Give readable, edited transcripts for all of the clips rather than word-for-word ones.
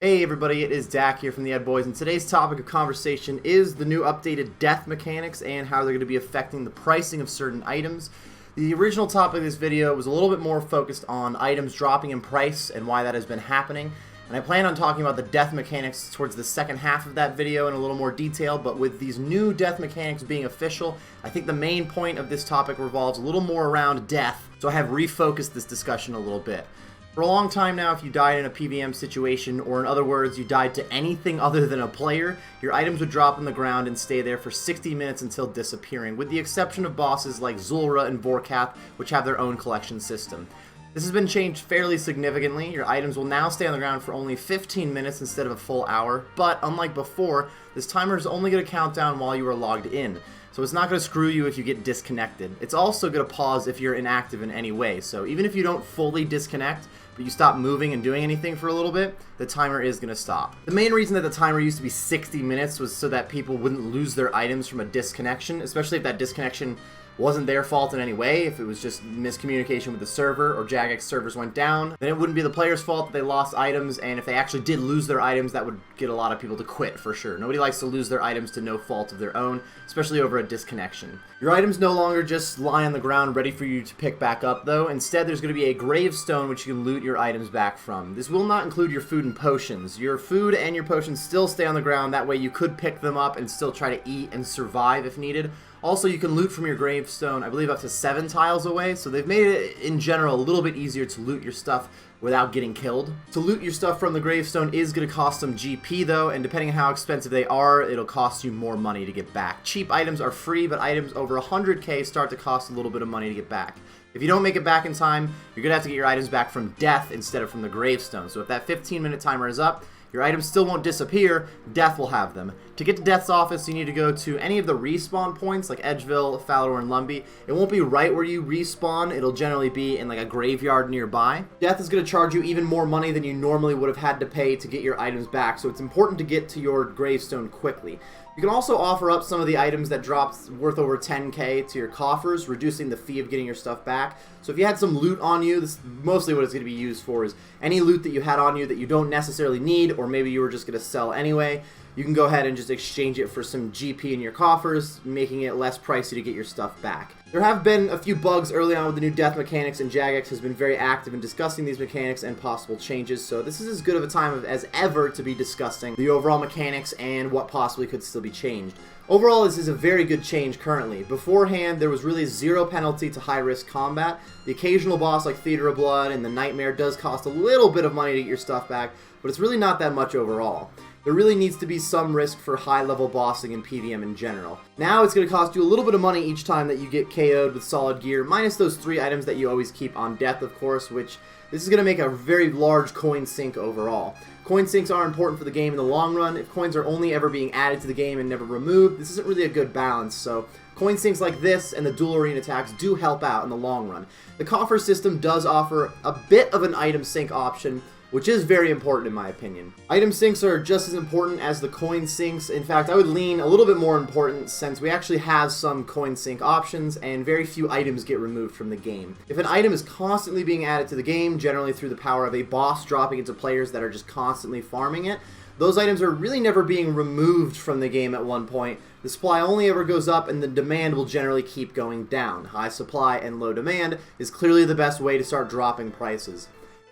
Hey everybody, it is Dak here from the Ed Boys, and today's topic of conversation is the new updated death mechanics and how they're going to be affecting the pricing of certain items. The original topic of this video was a little bit more focused on items dropping in price and why that has been happening, and I plan on talking about the death mechanics towards the second half of that video in a little more detail, but with these new death mechanics being official, I think the main point of this topic revolves a little more around death, so I have refocused this discussion a little bit. For a long time now, if you died in a PvM situation, or in other words, you died to anything other than a player, your items would drop on the ground and stay there for 60 minutes until disappearing, with the exception of bosses like Zulra and Vorkath, which have their own collection system. This has been changed fairly significantly. Your items will now stay on the ground for only 15 minutes instead of a full hour, but unlike before, this timer is only going to count down while you are logged in. So it's not going to screw you if you get disconnected. It's also going to pause if you're inactive in any way, so even if you don't fully disconnect, but you stop moving and doing anything for a little bit, the timer is going to stop. The main reason that the timer used to be 60 minutes was so that people wouldn't lose their items from a disconnection, especially if that disconnection wasn't their fault in any way. If it was just miscommunication with the server or Jagex servers went down, then it wouldn't be the player's fault that they lost items, and if they actually did lose their items, that would get a lot of people to quit for sure. Nobody likes to lose their items to no fault of their own, especially over a disconnection. Your items no longer just lie on the ground ready for you to pick back up though. Instead, there's going to be a gravestone which you can loot your items back from. This will not include your food and potions. Your food and your potions still stay on the ground, that way you could pick them up and still try to eat and survive if needed. Also, you can loot from your gravestone, I believe, up to 7 tiles away, so they've made it, in general, a little bit easier to loot your stuff without getting killed. To loot your stuff from the gravestone is going to cost some GP, though, and depending on how expensive they are, it'll cost you more money to get back. Cheap items are free, but items over 100k start to cost a little bit of money to get back. If you don't make it back in time, you're going to have to get your items back from death instead of from the gravestone. So if that 15-minute timer is up, your items still won't disappear, Death will have them. To get to Death's office, you need to go to any of the respawn points, like Edgeville, Falador, and Lumbee. It won't be right where you respawn, it'll generally be in like a graveyard nearby. Death is going to charge you even more money than you normally would have had to pay to get your items back, so it's important to get to your gravestone quickly. You can also offer up some of the items that drops worth over 10k to your coffers, reducing the fee of getting your stuff back. So if you had some loot on you, this is mostly what it's going to be used for, is any loot that you had on you that you don't necessarily need, or maybe you were just going to sell anyway, you can go ahead and just exchange it for some GP in your coffers, making it less pricey to get your stuff back. There have been a few bugs early on with the new death mechanics, and Jagex has been very active in discussing these mechanics and possible changes, so this is as good of a time as ever to be discussing the overall mechanics and what possibly could still be changed. Overall, this is a very good change currently. Beforehand, there was really zero penalty to high-risk combat. The occasional boss like Theater of Blood and the Nightmare does cost a little bit of money to get your stuff back, but it's really not that much overall. There really needs to be some risk for high-level bossing in PvM in general. Now it's going to cost you a little bit of money each time that you get KO'd with solid gear, minus those 3 items that you always keep on death, of course, which this is going to make a very large coin sink overall. Coin sinks are important for the game in the long run. If coins are only ever being added to the game and never removed, this isn't really a good balance, so coin sinks like this and the dual arena attacks do help out in the long run. The coffer system does offer a bit of an item sink option, which is very important in my opinion. Item sinks are just as important as the coin sinks. In fact, I would lean a little bit more important since we actually have some coin sink options and very few items get removed from the game. If an item is constantly being added to the game, generally through the power of a boss dropping into players that are just constantly farming it, those items are really never being removed from the game at one point. The supply only ever goes up and the demand will generally keep going down. High supply and low demand is clearly the best way to start dropping prices.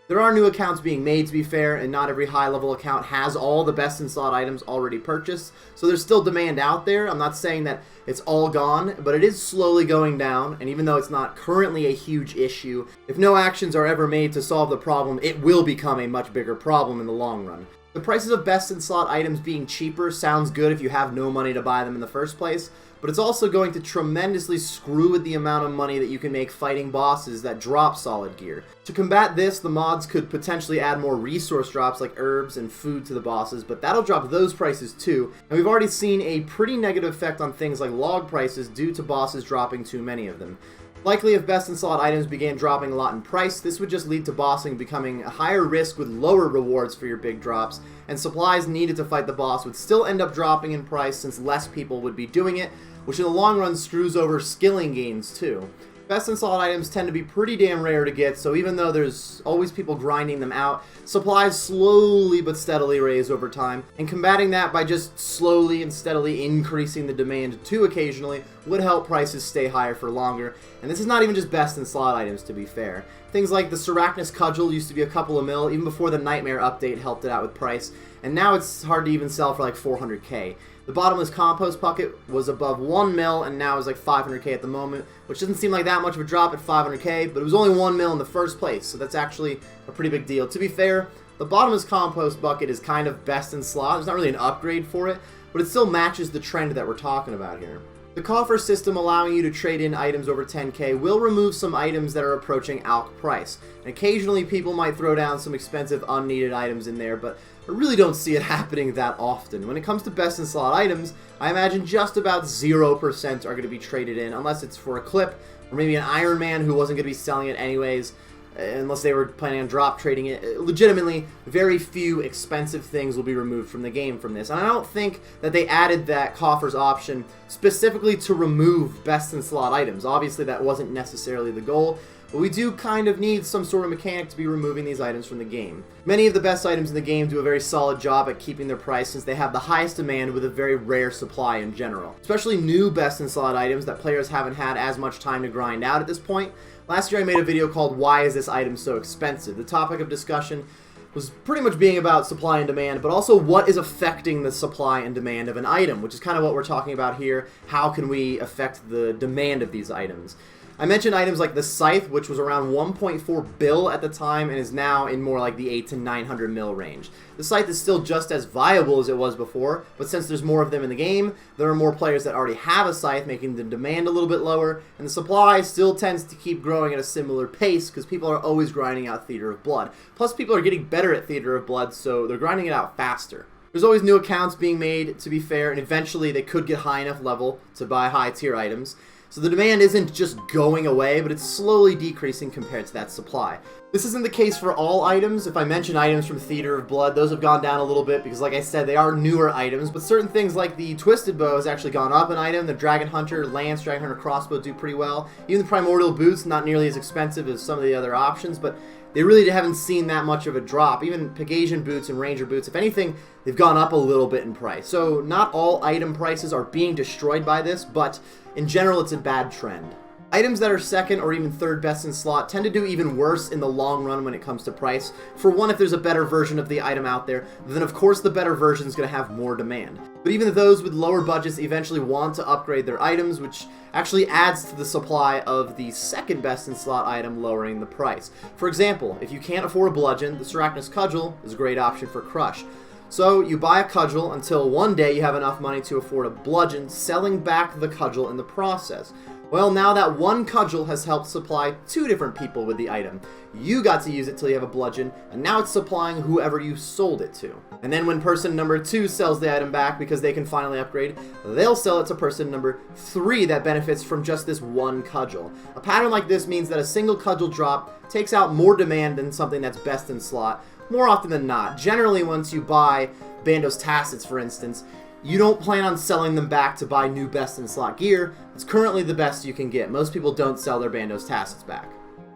There are new accounts being made, to be fair, and not every high-level account has all the best in slot items already purchased, so there's still demand out there. I'm not saying that it's all gone, but it is slowly going down, and even though it's not currently a huge issue, if no actions are ever made to solve the problem, it will become a much bigger problem in the long run. The prices of best in slot items being cheaper sounds good if you have no money to buy them in the first place, but it's also going to tremendously screw with the amount of money that you can make fighting bosses that drop solid gear. To combat this, the mods could potentially add more resource drops like herbs and food to the bosses, but that'll drop those prices too, and we've already seen a pretty negative effect on things like log prices due to bosses dropping too many of them. Likely, if best in slot items began dropping a lot in price, this would just lead to bossing becoming a higher risk with lower rewards for your big drops, and supplies needed to fight the boss would still end up dropping in price since less people would be doing it, which in the long run screws over skilling gains too. Best in slot items tend to be pretty damn rare to get, so even though there's always people grinding them out, supplies slowly but steadily raise over time, and combating that by just slowly and steadily increasing the demand too occasionally would help prices stay higher for longer. And this is not even just best in slot items, to be fair. Things like the Sarachnis Cudgel used to be a couple of mil, even before the Nightmare update helped it out with price, and now it's hard to even sell for like 400k. The Bottomless Compost bucket was above 1 mil and now is like 500k at the moment, which doesn't seem like that much of a drop at 500k, but it was only 1 mil in the first place, so that's actually a pretty big deal. To be fair, the Bottomless Compost bucket is kind of best in slot. There's not really an upgrade for it, but it still matches the trend that we're talking about here. The coffer system allowing you to trade in items over 10k will remove some items that are approaching alc price. And occasionally people might throw down some expensive unneeded items in there, but I really don't see it happening that often. When it comes to best in slot items, I imagine just about 0% are going to be traded in, unless it's for a clip, or maybe an Iron Man who wasn't going to be selling it anyways, unless they were planning on drop trading it. Legitimately, very few expensive things will be removed from the game from this. And I don't think that they added that coffers option specifically to remove best in slot items. Obviously, that wasn't necessarily the goal, but we do kind of need some sort of mechanic to be removing these items from the game. Many of the best items in the game do a very solid job at keeping their price since they have the highest demand with a very rare supply in general. Especially new best in slot items that players haven't had as much time to grind out at this point. Last year I made a video called Why is this item so expensive? The topic of discussion was pretty much being about supply and demand, but also what is affecting the supply and demand of an item, which is kind of what we're talking about here. How can we affect the demand of these items? I mentioned items like the Scythe, which was around 1.4 bill at the time and is now in more like the 8 to 900 mil range. The Scythe is still just as viable as it was before, but since there's more of them in the game, there are more players that already have a Scythe, making the demand a little bit lower, and the supply still tends to keep growing at a similar pace because people are always grinding out Theater of Blood. Plus, people are getting better at Theater of Blood, so they're grinding it out faster. There's always new accounts being made, to be fair, and eventually they could get high enough level to buy high tier items. So the demand isn't just going away, but it's slowly decreasing compared to that supply. This isn't the case for all items. If I mention items from Theater of Blood, those have gone down a little bit because, like I said, they are newer items, but certain things like the Twisted Bow has actually gone up an item. The Dragon Hunter, Lance, Dragon Hunter Crossbow do pretty well. Even the Primordial Boots, not nearly as expensive as some of the other options, but they really haven't seen that much of a drop. Even Pegasian Boots and Ranger Boots, if anything, they've gone up a little bit in price. So not all item prices are being destroyed by this, but in general, it's a bad trend. Items that are second or even third best in slot tend to do even worse in the long run when it comes to price. For one, if there's a better version of the item out there, then of course the better version is going to have more demand. But even those with lower budgets eventually want to upgrade their items, which actually adds to the supply of the second best in slot item, lowering the price. For example, if you can't afford a bludgeon, the Sarachnis Cudgel is a great option for Crush. So you buy a cudgel until one day you have enough money to afford a bludgeon, selling back the cudgel in the process. Well, now that one cudgel has helped supply 2 different people with the item. You got to use it till you have a bludgeon, and now it's supplying whoever you sold it to. And then when person number 2 sells the item back because they can finally upgrade, they'll sell it to person number 3 that benefits from just this one cudgel. A pattern like this means that a single cudgel drop takes out more demand than something that's best in slot, more often than not. Generally, once you buy Bandos Tacets, for instance, you don't plan on selling them back to buy new best in slot gear. It's currently the best you can get. Most people don't sell their Bandos Tacets back.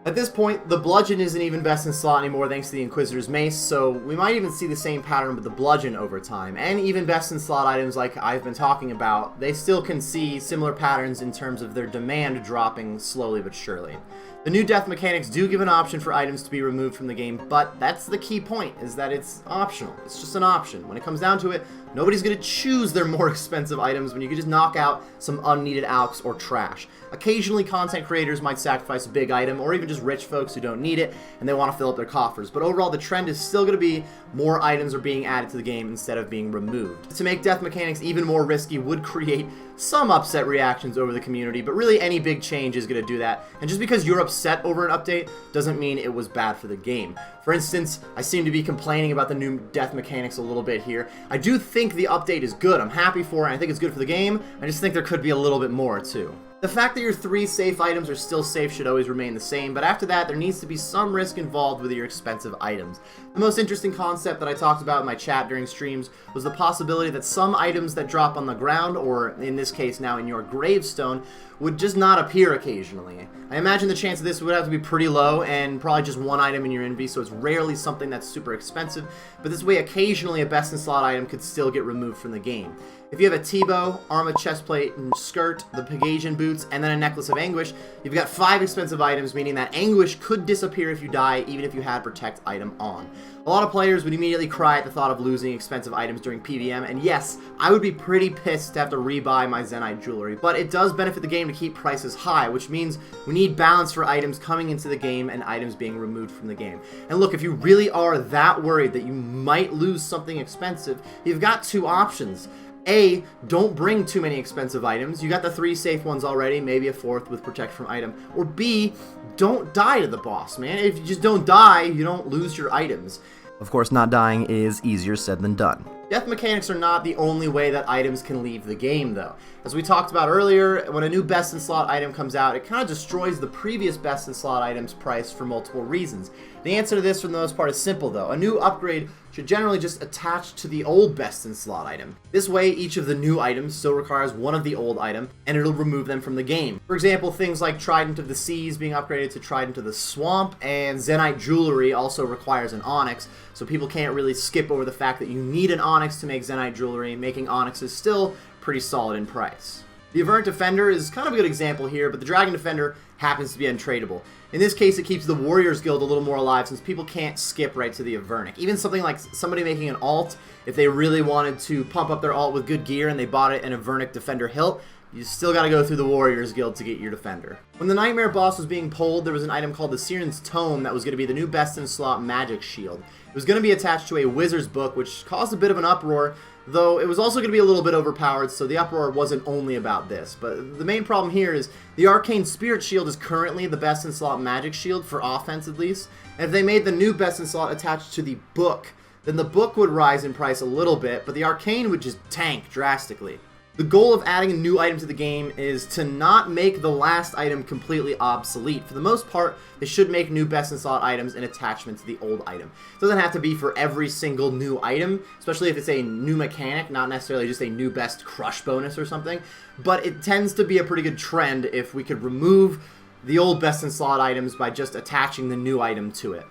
At this point, the bludgeon isn't even best in slot anymore thanks to the Inquisitor's Mace, so we might even see the same pattern with the bludgeon over time. And even best in slot items like I've been talking about, they still can see similar patterns in terms of their demand dropping slowly but surely. The new death mechanics do give an option for items to be removed from the game, but that's the key point, is that it's optional. It's just an option. When it comes down to it, nobody's going to choose their more expensive items when you can just knock out some unneeded alcs or trash. Occasionally, content creators might sacrifice a big item, or even just rich folks who don't need it, and they want to fill up their coffers. But overall, the trend is still going to be more items are being added to the game instead of being removed. To make death mechanics even more risky would create some upset reactions over the community, but really any big change is going to do that. And just because you're upset over an update doesn't mean it was bad for the game. For instance, I seem to be complaining about the new death mechanics a little bit here. I do think the update is good. I'm happy for it. I think it's good for the game. I just think there could be a little bit more too. The fact that your 3 safe items are still safe should always remain the same, but after that, there needs to be some risk involved with your expensive items. The most interesting concept that I talked about in my chat during streams was the possibility that some items that drop on the ground, or in this case now in your gravestone, would just not appear occasionally. I imagine the chance of this would have to be pretty low, and probably just 1 item in your inventory, so it's rarely something that's super expensive, but this way occasionally a best in slot item could still get removed from the game. If you have a T-bow, armor chestplate, and skirt, the Pegasian boots, and then a necklace of anguish, you've got 5 expensive items, meaning that anguish could disappear if you die, even if you had protect item on. A lot of players would immediately cry at the thought of losing expensive items during PvM, and yes, I would be pretty pissed to have to rebuy my Zenyte jewelry, but it does benefit the game to keep prices high, which means we need balance for items coming into the game and items being removed from the game. And look, if you really are that worried that you might lose something expensive, you've got 2 options. A, don't bring too many expensive items. You got the 3 safe ones already, maybe a 4th with protect from item. Or B, don't die to the boss, man. If you just don't die, you don't lose your items. Of course, not dying is easier said than done. Death mechanics are not the only way that items can leave the game, though. As we talked about earlier, when a new best in slot item comes out, it kind of destroys the previous best in slot item's price for multiple reasons. The answer to this, for the most part, is simple, though. A new upgrade should generally just attach to the old best in slot item. This way, each of the new items still requires one of the old item, and it'll remove them from the game. For example, things like Trident of the Seas being upgraded to Trident of the Swamp, and Zenyte jewelry also requires an onyx, so people can't really skip over the fact that you need an onyx to make Zenyte jewelry, making onyxes still pretty solid in price. The Averant Defender is kind of a good example here, but the Dragon Defender happens to be untradeable. In this case, it keeps the Warriors Guild a little more alive since people can't skip right to the Avernic. Even something like somebody making an alt, if they really wanted to pump up their alt with good gear and they bought it an Avernic Defender hilt, you still gotta go through the Warriors Guild to get your Defender. When the Nightmare boss was being pulled, there was an item called the Siren's Tome that was going to be the new best in slot magic shield. It was going to be attached to a Wizard's book, which caused a bit of an uproar, though it was also going to be a little bit overpowered, so the uproar wasn't only about this. But the main problem here is the Arcane Spirit Shield is currently the best in slot magic shield, for offense at least, and if they made the new best in slot attached to the book, then the book would rise in price a little bit, but the Arcane would just tank drastically. The goal of adding a new item to the game is to not make the last item completely obsolete. For the most part, they should make new best in slot items an attachment to the old item. It doesn't have to be for every single new item, especially if it's a new mechanic, not necessarily just a new best crush bonus or something, but it tends to be a pretty good trend if we could remove the old best in slot items by just attaching the new item to it.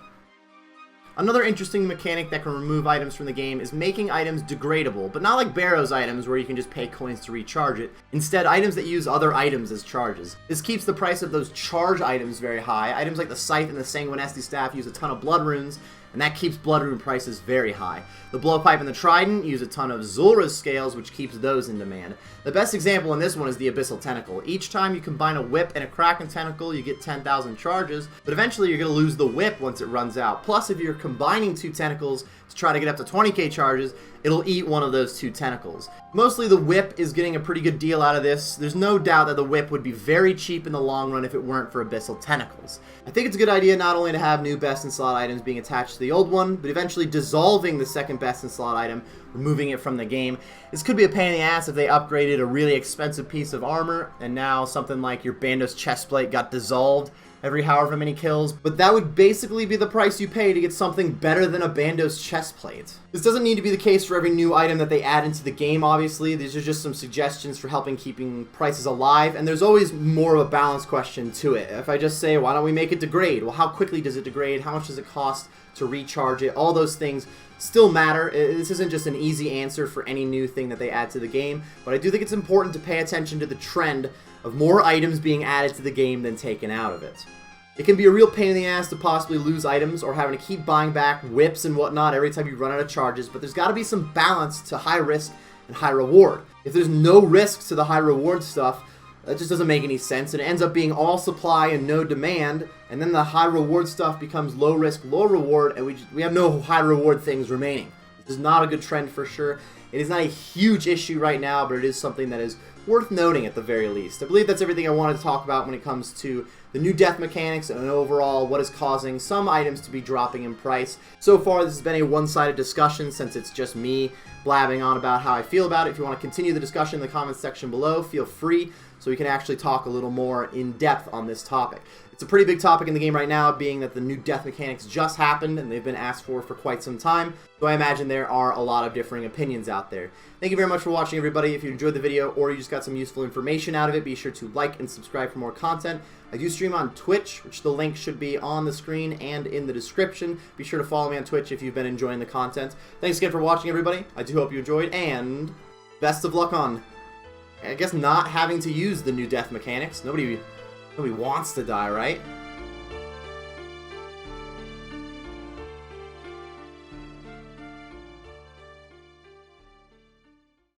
Another interesting mechanic that can remove items from the game is making items degradable, but not like Barrow's items where you can just pay coins to recharge it. Instead, items that use other items as charges. This keeps the price of those charge items very high. Items like the Scythe and the Sanguinesti Staff use a ton of blood runes, and that keeps blood rune prices very high. The Blowpipe and the Trident use a ton of Zulra's scales, which keeps those in demand. The best example in this one is the Abyssal Tentacle. Each time you combine a Whip and a Kraken Tentacle, you get 10,000 charges, but eventually you're going to lose the Whip once it runs out. Plus, if you're combining 2 tentacles to try to get up to 20k charges, it'll eat one of those 2 tentacles. Mostly the Whip is getting a pretty good deal out of this. There's no doubt that the Whip would be very cheap in the long run if it weren't for Abyssal Tentacles. I think it's a good idea not only to have new best in slot items being attached to the old one, but eventually dissolving the second best in slot item, removing it from the game. This could be a pain in the ass if they upgraded a really expensive piece of armor, and now something like your Bandos chestplate got dissolved every however many kills, but that would basically be the price you pay to get something better than a Bandos chestplate. This doesn't need to be the case for every new item that they add into the game, obviously. These are just some suggestions for helping keeping prices alive, and there's always more of a balance question to it. If I just say, why don't we make it degrade? Well, how quickly does it degrade? How much does it cost to recharge it? All those things still matter. This isn't just an easy answer for any new thing that they add to the game, but I do think it's important to pay attention to the trend of more items being added to the game than taken out of it. It can be a real pain in the ass to possibly lose items or having to keep buying back whips and whatnot every time you run out of charges, but there's got to be some balance to high risk and high reward. If there's no risk to the high reward stuff, that just doesn't make any sense, and it ends up being all supply and no demand, and then the high reward stuff becomes low risk, low reward, and we have no high reward things remaining. This is not a good trend for sure. It is not a huge issue right now, but it is something that is worth noting at the very least. I believe that's everything I wanted to talk about when it comes to the new death mechanics and overall what is causing some items to be dropping in price. So far, this has been a one-sided discussion since it's just me blabbing on about how I feel about it. If you want to continue the discussion in the comments section below, feel free, so we can actually talk a little more in depth on this topic. It's a pretty big topic in the game right now, being that the new death mechanics just happened and they've been asked for quite some time, so I imagine there are a lot of differing opinions out there. Thank you very much for watching, everybody. If you enjoyed the video or you just got some useful information out of it, be sure to like and subscribe for more content. I do stream on Twitch, which the link should be on the screen and in the description. Be sure to follow me on Twitch if you've been enjoying the content. Thanks again for watching, everybody. I do hope you enjoyed, and best of luck on, I guess, not having to use the new death mechanics. Nobody wants to die, right?